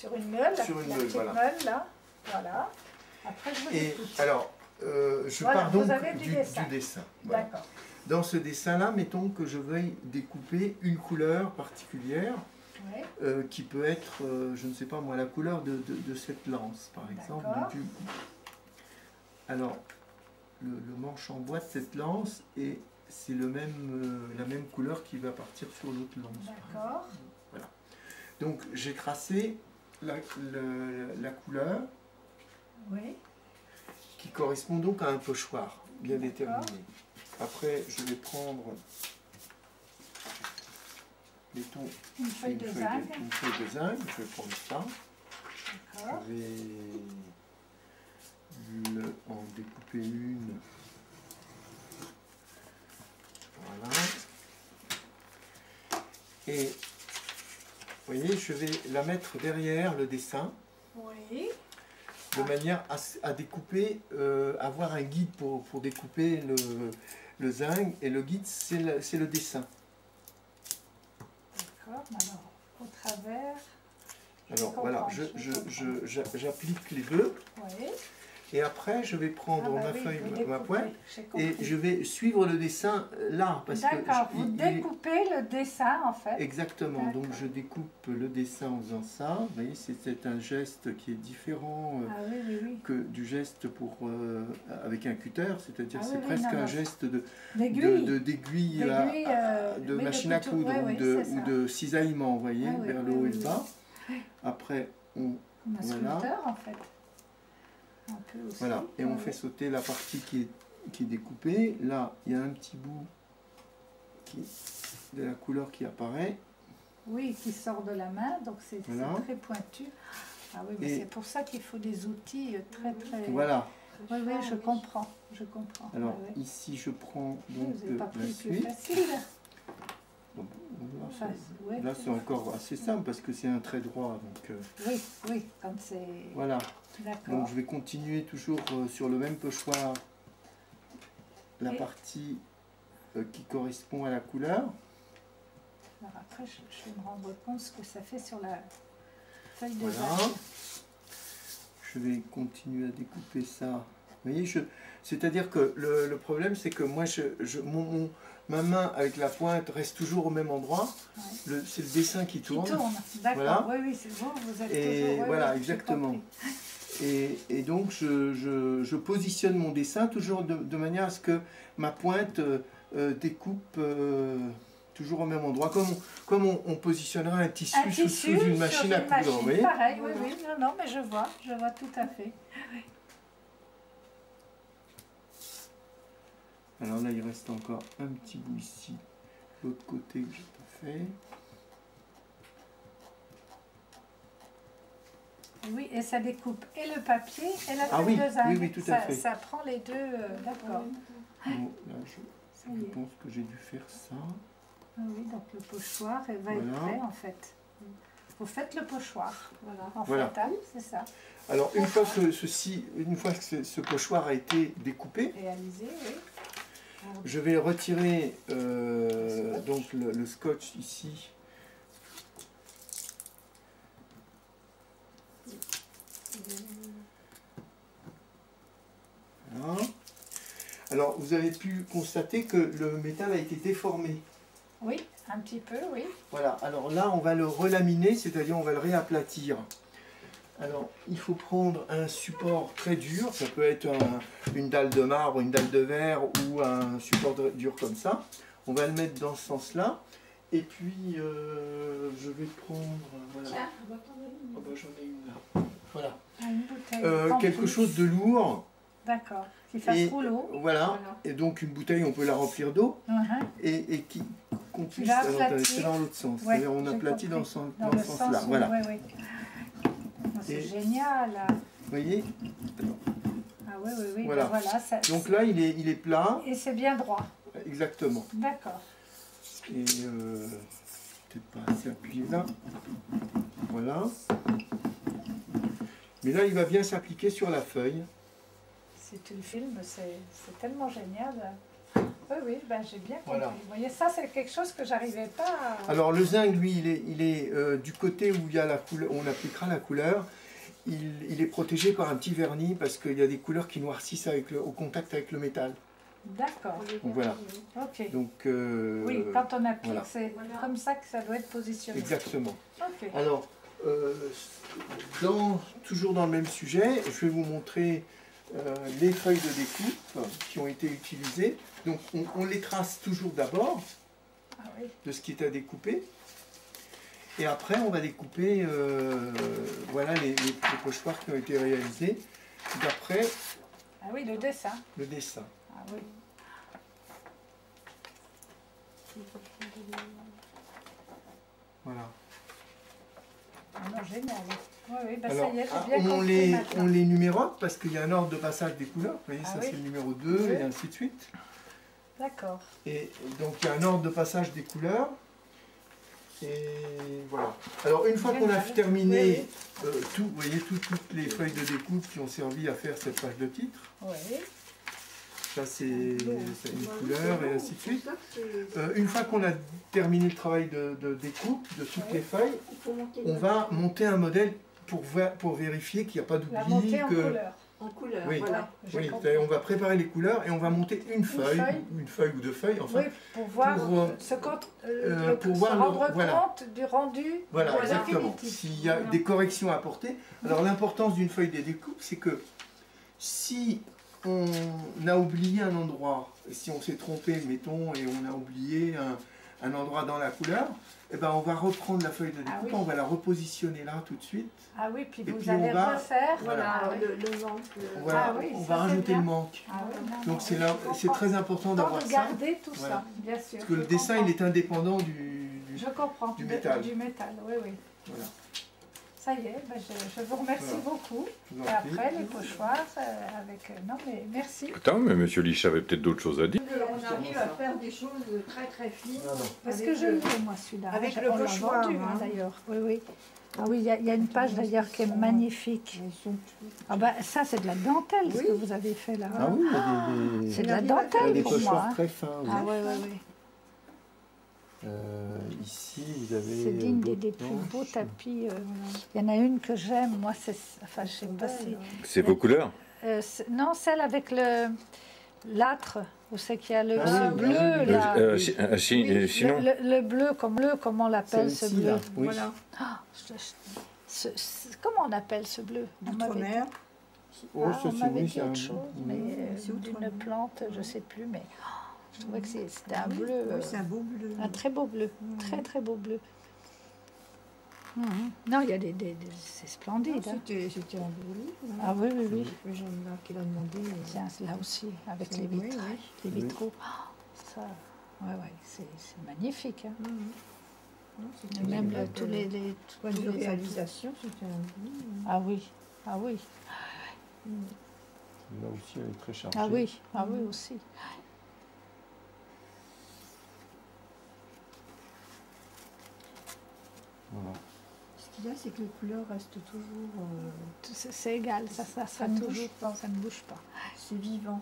sur une meule, sur une la meule, petite voilà. meule, là. Voilà. Après, je vous Et écoute. alors, je Voilà, pars vous donc avez du dessin. Voilà. D'accord. Dans ce dessin-là, mettons que je veuille découper une couleur particulière, Oui. qui peut être, je ne sais pas moi, la couleur de cette lance, par exemple. Alors, le manche en bois de cette lance, et c'est la même couleur qui va partir sur l'autre lance. D'accord. Voilà. Donc, j'ai tracé la couleur, oui, qui correspond donc à un pochoir bien déterminé. Après, je vais prendre, mettons, une feuille de zinc. Une feuille de zinc, je vais prendre ça. D'accord. Je vais en découper une. Voilà. Et vous voyez, je vais la mettre derrière le dessin. Oui. De manière à découper, avoir un guide pour découper le zinc, et le guide c'est le dessin. D'accord, alors au travers. Alors voilà, j'applique les deux. Oui. Et après, je vais prendre ma feuille, ma pointe, et je vais suivre le dessin là. D'accord, vous découpez le dessin en fait. Exactement, donc je découpe le dessin en faisant ça. Vous voyez, c'est un geste qui est différent que du geste avec un cutter, c'est-à-dire c'est presque un geste d'aiguille, de machine à coudre ou de cisaillement, vous voyez, vers le haut et le bas. Après, on sculpteur en fait. Un peu aussi. Voilà, et on fait sauter la partie qui est découpée. Là, il y a un petit bout de la couleur qui apparaît. Oui, qui sort de la main, donc c'est très pointu. Ah oui, mais c'est pour ça qu'il faut des outils très. Voilà. Oui, oui, je comprends. Alors, ici, je prends donc vous n'avez pas pris la plus suite. facile. Donc, là, c'est encore assez simple parce que c'est un trait droit. Donc, oui, comme c'est... Voilà. D'accord. Donc je vais continuer toujours sur le même pochoir la partie qui correspond à la couleur. Alors après, je vais me rendre compte ce que ça fait sur la feuille de Voilà. zinc. Je vais continuer à découper ça. Vous voyez, c'est-à-dire que le problème, c'est que moi, ma main avec la pointe reste toujours au même endroit. Ouais. C'est le dessin qui tourne. D'accord, voilà. Oui, c'est bon, vous êtes toujours... voilà, exactement. Et donc, je positionne mon dessin toujours de manière à ce que ma pointe découpe toujours au même endroit, comme on positionnerait un tissu sous une machine à coudre. Vous voyez ? Pareil, oui, non, mais je vois tout à fait. Alors là, il reste encore un petit bout ici, l'autre côté que je n'ai pas fait. Oui, et ça découpe et le papier et la feuille de zinc. Oui, tout à fait. Ça prend les deux, d'accord. Bon, là, je pense que j'ai dû faire ça. Ah oui, donc le pochoir va être prêt en fait. Vous faites le pochoir, en frontal, c'est ça. Alors, une fois que ce pochoir a été découpé, réalisé, oui. Je vais retirer donc le scotch ici. Voilà. Alors, vous avez pu constater que le métal a été déformé. Oui, un petit peu, oui. Voilà, alors là, on va le relaminer, c'est-à-dire on va le réaplatir. Alors, il faut prendre un support très dur, ça peut être une dalle de marbre, une dalle de verre ou un support dur comme ça. On va le mettre dans ce sens-là. Et puis, je vais prendre... Voilà. Oh, bah, j'en ai une là. Voilà. Une bouteille. Quelque chose de lourd. D'accord, qui fasse rouleau. Voilà, et donc une bouteille, on peut la remplir d'eau. Et qu'on puisse... C'est dans l'autre sens, ouais, on aplatit dans ce sens-là. Voilà. C'est génial. Vous voyez? Ah oui. Voilà. Ben voilà ça, donc là, il est plat. Et c'est bien droit. Exactement. D'accord. Et peut-être pas assez appuyé là. Voilà. Mais là, il va bien s'appliquer sur la feuille. Si tu le filmes, c'est tellement génial. Oui, oui, ben, j'ai bien compris. Voilà. Vous voyez, ça, c'est quelque chose que j'arrivais pas à... Alors le zinc, lui, il est du côté où il y a la couleur, on appliquera la couleur. Il est protégé par un petit vernis parce qu'il y a des couleurs qui noircissent au contact avec le métal. D'accord. Donc voilà. Ok. Donc, Oui, quand on applique, voilà. c'est comme ça que ça doit être positionné. Exactement. Ok. Alors, toujours dans le même sujet, je vais vous montrer les feuilles de découpe qui ont été utilisées. Donc on les trace toujours d'abord Ah oui. de ce qui est à découper. Et après, on va découper voilà, les pochoirs qui ont été réalisés d'après Ah oui, le dessin. le dessin. Ah oui. Voilà. Ah non, génial. Oui, oui, ben Alors, ça y est, j'ai bien on compris maintenant. les numérote parce qu'il y a un ordre de passage des couleurs. Vous voyez, Ah ça oui. c'est le numéro 2 Oui. et ainsi de suite. D'accord. Et donc il y a un ordre de passage des couleurs. Et voilà. Alors une fois qu'on a Génial. terminé Oui, tout, vous voyez toutes les feuilles de découpe qui ont servi à faire cette page de titre. oui. Ça c'est une couleur et ainsi de suite. Une fois qu'on a terminé le travail de découpe de toutes les feuilles, on va monter un modèle pour vérifier qu'il n'y a pas La d'oubli. montée en couleur. En couleur, Oui. voilà. J'ai Oui, compris. on va préparer les couleurs et on va monter une feuille ou deux feuilles, enfin, Oui, pour voir pour, pour se voir le- rendre voilà. compte du rendu voilà, voilà, exactement. définitif. S'il y a des corrections à apporter. Alors l'importance d'une feuille de découpe, c'est que si on a oublié un endroit, si on s'est trompé, mettons, et on a oublié un endroit dans la couleur, eh ben, on va reprendre la feuille de découpe, Ah oui. on va la repositionner là tout de suite. Ah oui, puis Et vous puis allez on va- refaire. Voilà, Ah oui. le manque. Voilà, Ah oui, on ça, va c'est rajouter bien. le manque. Ah oui, non, non, Donc c'est oui, là, je c'est comprends. très important Tant d'avoir de ça. garder tout Voilà. ça, bien sûr. Parce que le je dessin, comprends. il est indépendant du... Je comprends. du métal. Du métal, oui, oui. Voilà. Ça y est, ben je vous remercie Voilà. beaucoup. Je vous en Et prie. après, les pochoirs avec... non, mais merci. Attends, mais monsieur Lich avait peut-être d'autres choses à dire. On arrive à faire des choses très très fines. Ah non. Parce Avec que je le- l'ai, moi, celui-là. avec On le l'a pochoir, vendu, hein. d'ailleurs. Oui, oui. Ah oui, il y a une page, d'ailleurs, qui est magnifique. Ah ben, ça, c'est de la dentelle, ce Oui. que vous avez fait, là. Ah oui, il y a des, C'est de la Il y a dentelle, des pour moi. pochoirs hein. très fins. Oui. Ah oui, oui, oui. Ici, vous avez... C'est digne des d'autres plus planches. beaux tapis. Il y en a une que j'aime, moi, c'est... Enfin, je sais pas si... C'est vos couleurs? Non, celle avec l'âtre, où c'est qu'il y a le Ah ce oui, bleu, oui, oui. là. Sinon, Le bleu, comment on l'appelle, ce Celle-ci, bleu? là, oui. Voilà. Ah, comment on appelle ce bleu? On m'avait dit- D'outre-mer. Oh, Ah, ça, on c'est m'avait oui, dit c'est un... autre chose, mais c'est d'une outre-mer. plante, je ne sais plus, mais je trouvais que c'était un bleu, Oui, c'est un beau bleu. un très beau bleu, très très beau bleu. Non, il y a c'est splendide. hein. C'était un beau livre. hein. Ah oui, oui, oui. Le jeune là qui l'a demandé. Tiens, là aussi, avec C'est- les oui, vitres, oui. les Oui. vitraux. Ah, ça, ouais, c'est magnifique. Hein. Non, Et c'était même une tous les, point tous de les- réalisation, c'était un beau. Ah oui, ah oui, Là aussi, elle est très chargée. ah oui, ah oui aussi. Voilà. Ce qu'il y a, c'est que les couleurs restent toujours. C'est égal, ça sera Ça ne bouge toujours, pas. ça ne bouge pas. C'est vivant.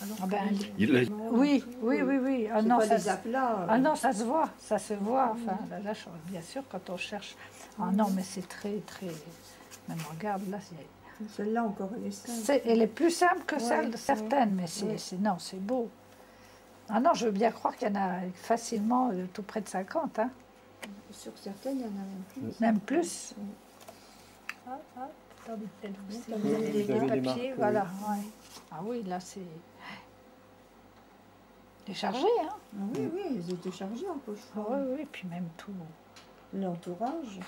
Alors Ah ben, que les- il a- Oui, oui, oui, oui. Ah C'est non, pas ça, des aplats. ah non, ça se voit, ça se voit. Enfin, là, bien sûr, quand on cherche. Ah non, mais c'est très, très. Même regarde, là, Celle-là encore, elle est simple. elle est plus simple que Ouais, celle de certaines, mais ouais. non, c'est beau. Ah non, je veux bien croire qu'il y en a facilement tout près de 50, hein. Sur certaines, il y en a même plus. Même plus. Oui. Attendez, peut-être vous, si Oui, vous avez des vous avez des papiers, marques, voilà. Ouais. Ah oui, là, c'est déchargé, hein. Ah oui, oui, ils étaient chargés en poche. Ah oui, oui, puis même tout. L'entourage.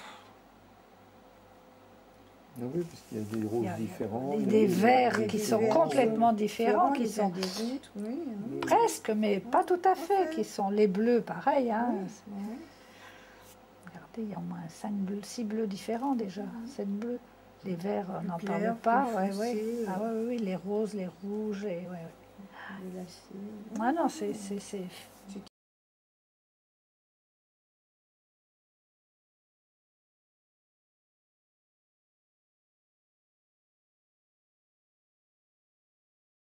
Ah oui, parce qu'il y a des roses Il y a différents. Des, il y a des des- verts des qui verts sont complètement différents, qui les uns sont des autres, oui. hein. presque, mais pas tout à fait, qui sont les bleus, pareil. Hein. Ouais. Regardez, il y a au moins 6 bleus différents déjà, 7 bleus. Les verts, on Plus n'en clair, parle pas. plus Ouais, foncé, ouais. Ah ouais, oui, les roses, les rouges. Et, ouais, ouais. Les lacets. Ah non, c'est